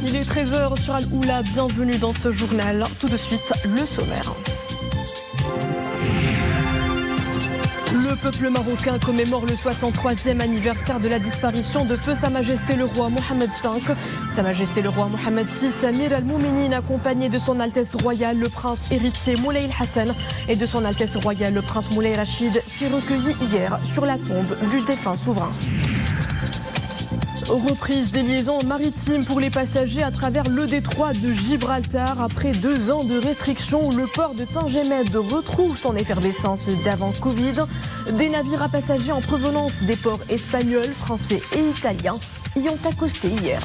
Il est 13h sur Al-Oula, bienvenue dans ce journal. Tout de suite, le sommaire. Le peuple marocain commémore le 63e anniversaire de la disparition de feu Sa Majesté le roi Mohamed V. Sa Majesté le roi Mohamed VI, Amir al-Mouminin, accompagné de son Altesse royale le prince héritier Moulay Hassan et de son Altesse royale le prince Moulay Rachid, s'est recueilli hier sur la tombe du défunt souverain. Reprise des liaisons maritimes pour les passagers à travers le détroit de Gibraltar. Après 2 ans de restrictions, le port de Tingemed retrouve son effervescence d'avant Covid. Des navires à passagers en provenance des ports espagnols, français et italiens y ont accosté hier.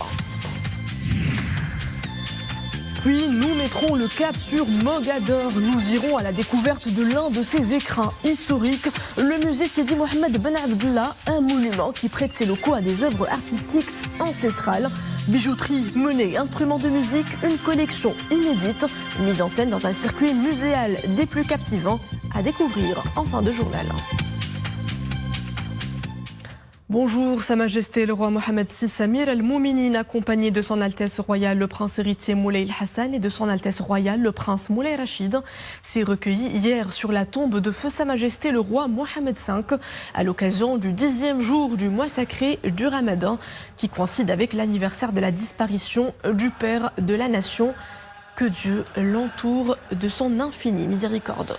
Puis nous mettrons le cap sur Mogador. Nous irons à la découverte de l'un de ses écrins historiques, le musée Sidi Mohamed Ben Abdallah, un monument qui prête ses locaux à des œuvres artistiques ancestrales. Bijouterie, monnaie, instruments de musique, une collection inédite, mise en scène dans un circuit muséal des plus captivants à découvrir en fin de journal. Bonjour, Sa Majesté le roi Mohamed VI, Amir al-Mouminin, accompagné de son Altesse royale le prince héritier Moulay Hassan et de son Altesse royale le prince Moulay Rachid, s'est recueilli hier sur la tombe de feu Sa Majesté le roi Mohamed V à l'occasion du 10e jour du mois sacré du Ramadan qui coïncide avec l'anniversaire de la disparition du père de la nation. Que Dieu l'entoure de son infinie miséricorde.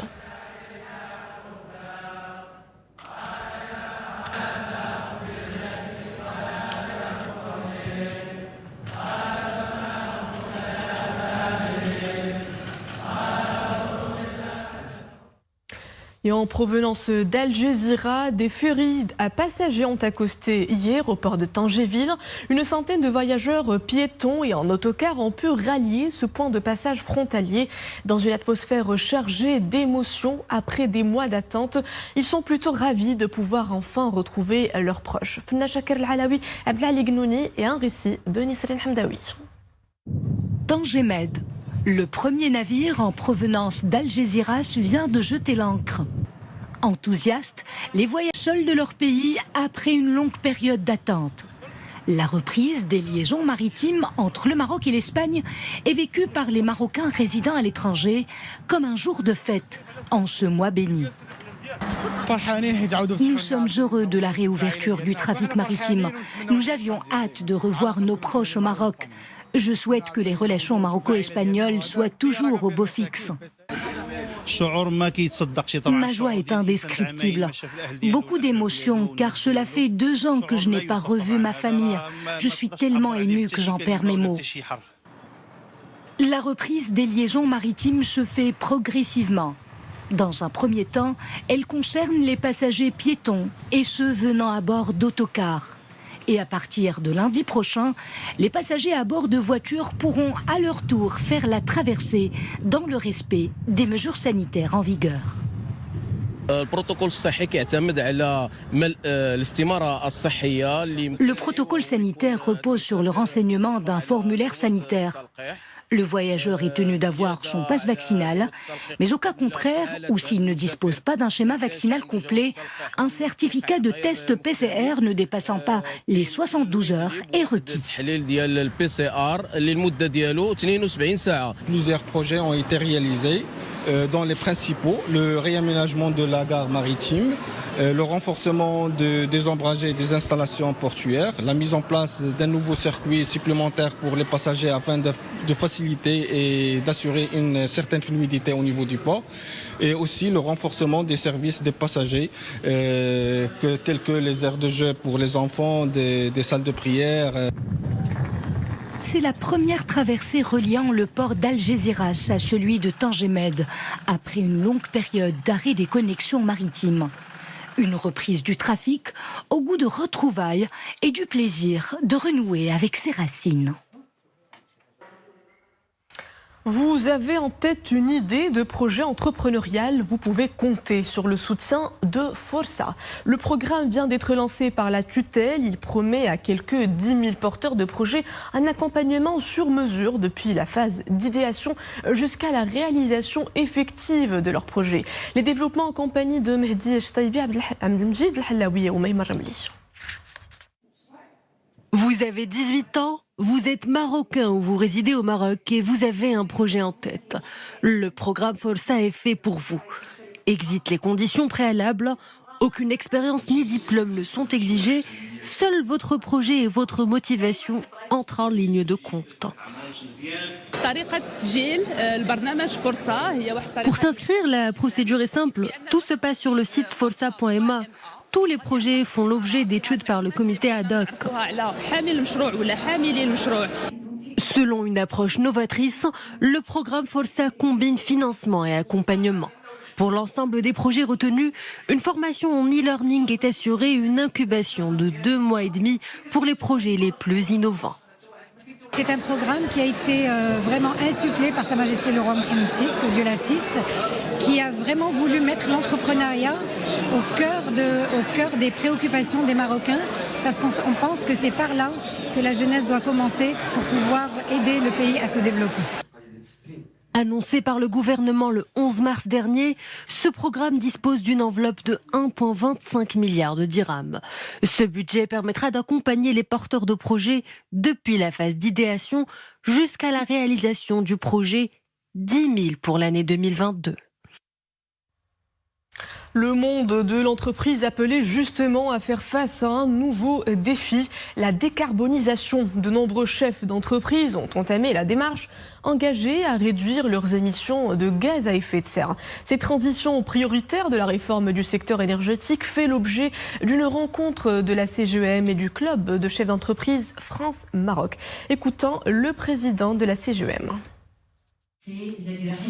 Et en provenance d'Al-Jazira, des ferries à passagers ont accosté hier au port de Tangéville. Une centaine de voyageurs piétons et en autocar ont pu rallier ce point de passage frontalier dans une atmosphère chargée d'émotions après des mois d'attente. Ils sont plutôt ravis de pouvoir enfin retrouver leurs proches. Fna Shaker Al-Alawi, Abdelali Gnouni et un récit de Nisrine Hamdawi. Tingemed. Le premier navire en provenance d'Algésiras vient de jeter l'ancre. Enthousiastes, les voyageurs seuls de leur pays après une longue période d'attente. La reprise des liaisons maritimes entre le Maroc et l'Espagne est vécue par les Marocains résidant à l'étranger comme un jour de fête en ce mois béni. Nous sommes heureux de la réouverture du trafic maritime. Nous avions hâte de revoir nos proches au Maroc. Je souhaite que les relations maroco-espagnoles soient toujours au beau fixe. Ma joie est indescriptible. Beaucoup d'émotions, car cela fait 2 ans que je n'ai pas revu ma famille. Je suis tellement ému que j'en perds mes mots. La reprise des liaisons maritimes se fait progressivement. Dans un premier temps, elle concerne les passagers piétons et ceux venant à bord d'autocars. Et à partir de lundi prochain, les passagers à bord de voitures pourront à leur tour faire la traversée dans le respect des mesures sanitaires en vigueur. Le protocole sanitaire repose sur le renseignement d'un formulaire sanitaire. Le voyageur est tenu d'avoir son passe vaccinal, mais au cas contraire, ou s'il ne dispose pas d'un schéma vaccinal complet, un certificat de test PCR ne dépassant pas les 72 heures est requis. Plusieurs projets ont été réalisés, dont les principaux, le réaménagement de la gare maritime, le renforcement des ombragés et des installations portuaires, la mise en place d'un nouveau circuit supplémentaire pour les passagers afin de faciliter et d'assurer une certaine fluidité au niveau du port, et aussi le renforcement des services des passagers tels que les aires de jeu pour les enfants, des salles de prière. C'est la première traversée reliant le port d'Algésiras à celui de Tingemed, après une longue période d'arrêt des connexions maritimes. Une reprise du trafic au goût de retrouvailles et du plaisir de renouer avec ses racines. Vous avez en tête une idée de projet entrepreneurial, vous pouvez compter sur le soutien de Força. Le programme vient d'être lancé par la tutelle, il promet à quelques 10 000 porteurs de projets un accompagnement sur mesure depuis la phase d'idéation jusqu'à la réalisation effective de leur projet. Les développements en compagnie de Mehdi Chtaibi, Abdelmjid El Hallaoui et Oumaïma Ramli. Vous avez 18 ans, vous êtes marocain ou vous résidez au Maroc et vous avez un projet en tête. Le programme Força est fait pour vous. Exit les conditions préalables, aucune expérience ni diplôme ne sont exigés, seul votre projet et votre motivation entrent en ligne de compte. Pour s'inscrire, la procédure est simple. Tout se passe sur le site força.ma. Tous les projets font l'objet d'études par le comité ad hoc. Selon une approche novatrice, le programme Força combine financement et accompagnement. Pour l'ensemble des projets retenus, une formation en e-learning est assurée, une incubation de 2 mois et demi pour les projets les plus innovants. C'est un programme qui a été vraiment insufflé par Sa Majesté le Roi Mohammed VI, que Dieu l'assiste, qui a vraiment voulu mettre l'entrepreneuriat au cœur des préoccupations des Marocains, parce qu'on pense que c'est par là que la jeunesse doit commencer pour pouvoir aider le pays à se développer. Annoncé par le gouvernement le 11 mars dernier, ce programme dispose d'une enveloppe de 1,25 milliard de dirhams. Ce budget permettra d'accompagner les porteurs de projets depuis la phase d'idéation jusqu'à la réalisation du projet 10 000 pour l'année 2022. Le monde de l'entreprise appelé justement à faire face à un nouveau défi, la décarbonisation. De nombreux chefs d'entreprise ont entamé la démarche, engagés à réduire leurs émissions de gaz à effet de serre. Cette transition prioritaire de la réforme du secteur énergétique fait l'objet d'une rencontre de la CGEM et du club de chefs d'entreprise France-Maroc. Écoutons le président de la CGEM.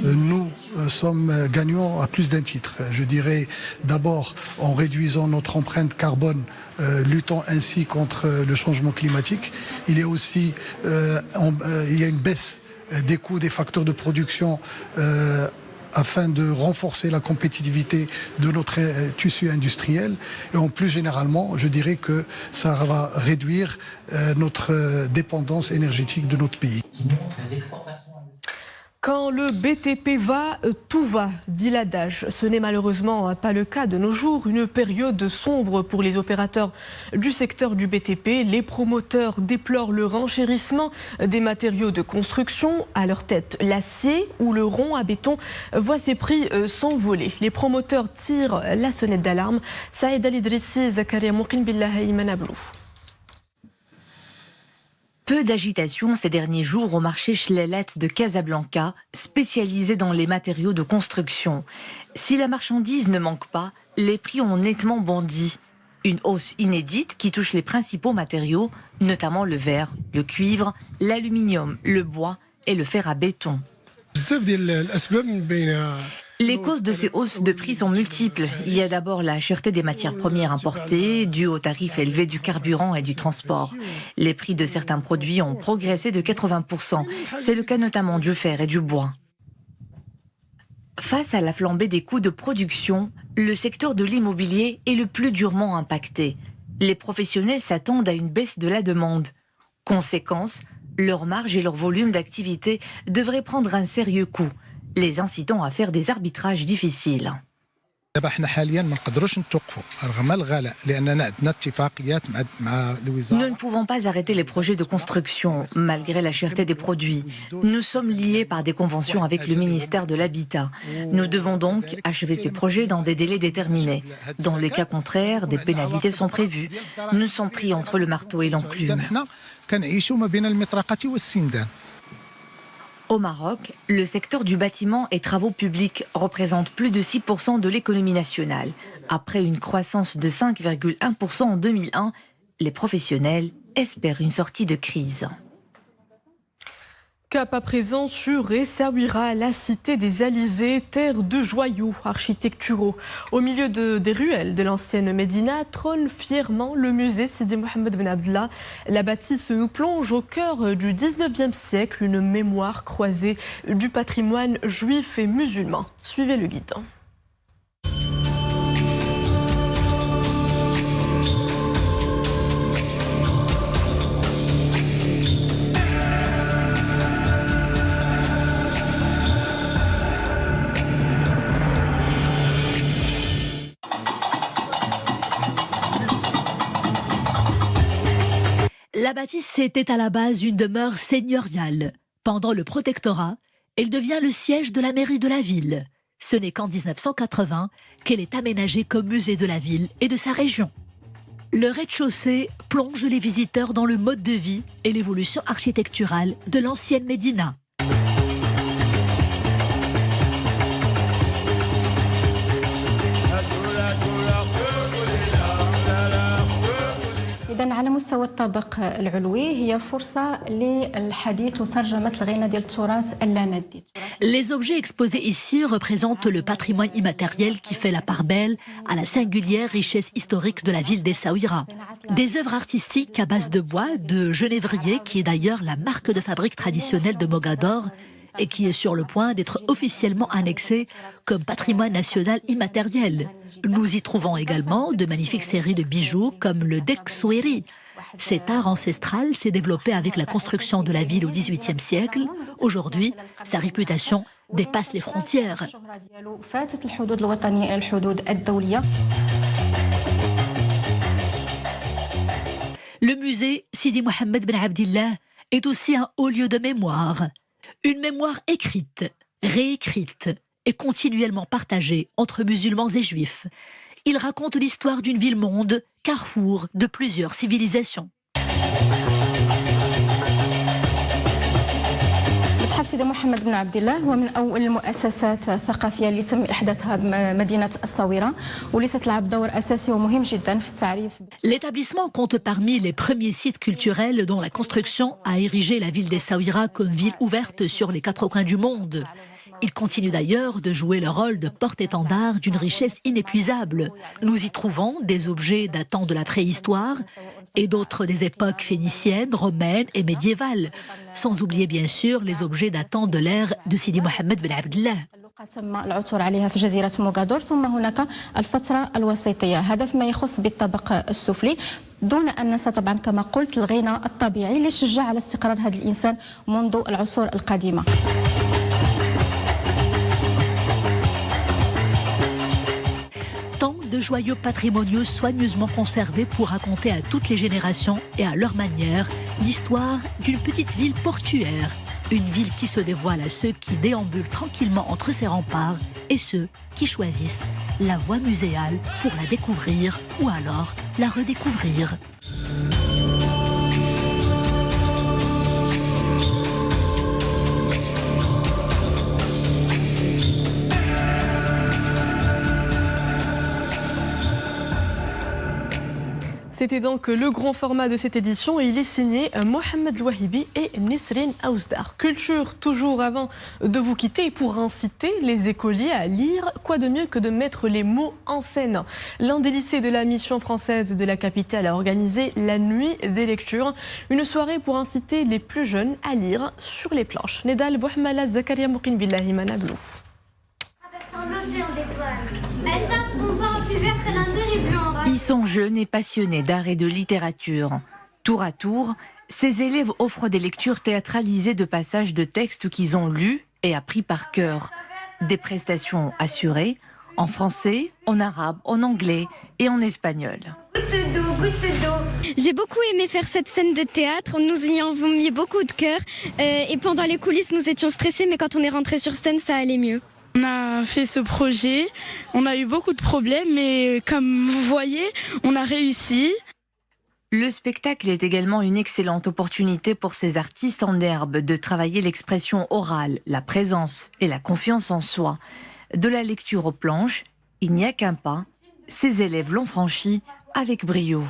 Nous sommes gagnants à plus d'un titre. Je dirais d'abord en réduisant notre empreinte carbone, luttant ainsi contre le changement climatique. Il y a aussi une baisse des coûts des facteurs de production afin de renforcer la compétitivité de notre tissu industriel. Et en plus généralement, je dirais que ça va réduire notre dépendance énergétique de notre pays. Quand le BTP va, tout va, dit l'adage. Ce n'est malheureusement pas le cas de nos jours. Une période sombre pour les opérateurs du secteur du BTP. Les promoteurs déplorent le renchérissement des matériaux de construction. À leur tête, l'acier ou le rond à béton voit ses prix s'envoler. Les promoteurs tirent la sonnette d'alarme. Saïd Al-Idrissi, Zakaria Moukin Billah Iman Ablou. Peu d'agitation ces derniers jours au marché Chlelet de Casablanca, spécialisé dans les matériaux de construction. Si la marchandise ne manque pas, les prix ont nettement bondi. Une hausse inédite qui touche les principaux matériaux, notamment le verre, le cuivre, l'aluminium, le bois et le fer à béton. Les causes de ces hausses de prix sont multiples. Il y a d'abord la cherté des matières premières importées, due aux tarifs élevés du carburant et du transport. Les prix de certains produits ont progressé de 80%. C'est le cas notamment du fer et du bois. Face à la flambée des coûts de production, le secteur de l'immobilier est le plus durement impacté. Les professionnels s'attendent à une baisse de la demande. Conséquence, leur marge et leur volume d'activité devraient prendre un sérieux coup, les incitant à faire des arbitrages difficiles. Nous ne pouvons pas arrêter les projets de construction, malgré la cherté des produits. Nous sommes liés par des conventions avec le ministère de l'Habitat. Nous devons donc achever ces projets dans des délais déterminés. Dans les cas contraires, des pénalités sont prévues. Nous sommes pris entre le marteau et l'enclume. Au Maroc, le secteur du bâtiment et travaux publics représente plus de 6% de l'économie nationale. Après une croissance de 5,1% en 2001, les professionnels espèrent une sortie de crise. Cap à présent sur Essaouira, la cité des Alizés, terre de joyaux architecturaux. Au milieu des ruelles de l'ancienne Médina trône fièrement le musée Sidi Mohamed Ben Abdallah. La bâtisse nous plonge au cœur du 19e siècle, une mémoire croisée du patrimoine juif et musulman. Suivez le guide. La bâtisse était à la base une demeure seigneuriale. Pendant le protectorat, elle devient le siège de la mairie de la ville. Ce n'est qu'en 1980 qu'elle est aménagée comme musée de la ville et de sa région. Le rez-de-chaussée plonge les visiteurs dans le mode de vie et l'évolution architecturale de l'ancienne Médina. إذن على مستوى الطابق العلوي هي فرصة للحديث وترجمة الغنى ديال التراث اللامادي. Les objets exposés ici représentent le patrimoine immatériel qui fait la part belle à la singulière richesse historique de la ville d'Essaouira. Des œuvres artistiques à base de bois, de genévrier, qui est d'ailleurs la marque de fabrique traditionnelle de Mogador et qui est sur le point d'être officiellement annexée comme patrimoine national immatériel. Nous y trouvons également de magnifiques séries de bijoux comme le Dek Soueri. Cet art ancestral s'est développé avec la construction de la ville au XVIIIe siècle. Aujourd'hui, sa réputation dépasse les frontières. Le musée Sidi Mohammed Ben Abdillah est aussi un haut lieu de mémoire. Une mémoire écrite, réécrite et continuellement partagée entre musulmans et juifs. Il raconte l'histoire d'une ville-monde, carrefour de plusieurs civilisations. متحف سيدي محمد بن عبد الله هو من أول المؤسسات الثقافية اللي تم إحداثها بمدينة الصويرة واللي تلعب دور أساسي ومهم جدا في التعريف. L'établissement compte parmi les premiers sites culturels dont la construction a érigé la ville d'Essaouira comme ville ouverte sur les quatre coins du monde. Il continue d'ailleurs de jouer le rôle de porte-étendard d'une richesse inépuisable. Nous y trouvons des objets datant de la préhistoire et d'autres des époques phéniciennes, romaines et médiévales, sans oublier bien sûr les objets datant de l'ère de Sidi Mohammed Ben Abdillah. تم العثور عليها في جزيرة موغادور ثم هناك الفترة الوسيطية هذا فيما يخص بالطبق السفلي دون أن ننسى طبعا كما قلت الغنى الطبيعي اللي شجع على استقرار هذا الإنسان منذ العصور القديمة. Tant de joyaux patrimoniaux soigneusement conservés pour raconter à toutes les générations et à leur manière l'histoire d'une petite ville portuaire. Une ville qui se dévoile à ceux qui déambulent tranquillement entre ses remparts et ceux qui choisissent la voie muséale pour la découvrir ou alors la redécouvrir. C'était donc le grand format de cette édition et il est signé Mohamed Louahibi et Nisrine Aouzdar. Culture toujours avant de vous quitter pour inciter les écoliers à lire, quoi de mieux que de mettre les mots en scène. L'un des lycées de la mission française de la capitale a organisé la nuit des lectures, une soirée pour inciter les plus jeunes à lire sur les planches. Nedal Bouhmala Zakaria Moukin Billahi Manablouf. Ils sont jeunes et passionnés d'art et de littérature. Tour à tour, ces élèves offrent des lectures théâtralisées de passages de textes qu'ils ont lus et appris par cœur. Des prestations assurées en français, en arabe, en anglais et en espagnol. J'ai beaucoup aimé faire cette scène de théâtre, nous y avons mis beaucoup de cœur et pendant les coulisses nous étions stressés mais quand on est rentré sur scène ça allait mieux. On a fait ce projet, on a eu beaucoup de problèmes, mais comme vous voyez, on a réussi. Le spectacle est également une excellente opportunité pour ces artistes en herbe de travailler l'expression orale, la présence et la confiance en soi. De la lecture aux planches, il n'y a qu'un pas. Ces élèves l'ont franchi avec brio.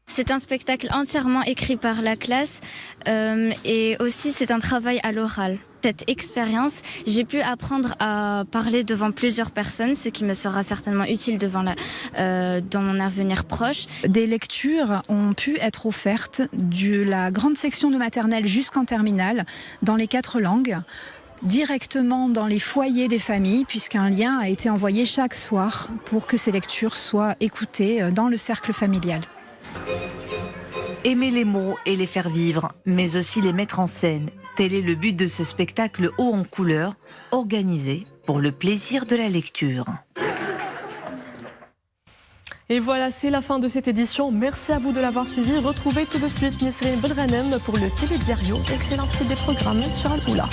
C'est un spectacle entièrement écrit par la classe et aussi c'est un travail à l'oral. Cette expérience, j'ai pu apprendre à parler devant plusieurs personnes, ce qui me sera certainement utile dans mon avenir proche. Des lectures ont pu être offertes de la grande section de maternelle jusqu'en terminale dans les 4 langues, directement dans les foyers des familles, puisqu'un lien a été envoyé chaque soir pour que ces lectures soient écoutées dans le cercle familial. Aimer les mots et les faire vivre, mais aussi les mettre en scène. Tel est le but de ce spectacle haut en couleurs, organisé pour le plaisir de la lecture. Et voilà, c'est la fin de cette édition. Merci à vous de l'avoir suivi. Retrouvez tout de suite Nisrine Bedrenem pour le Télédiario. Excellente suite des programmes sur Al-Oula.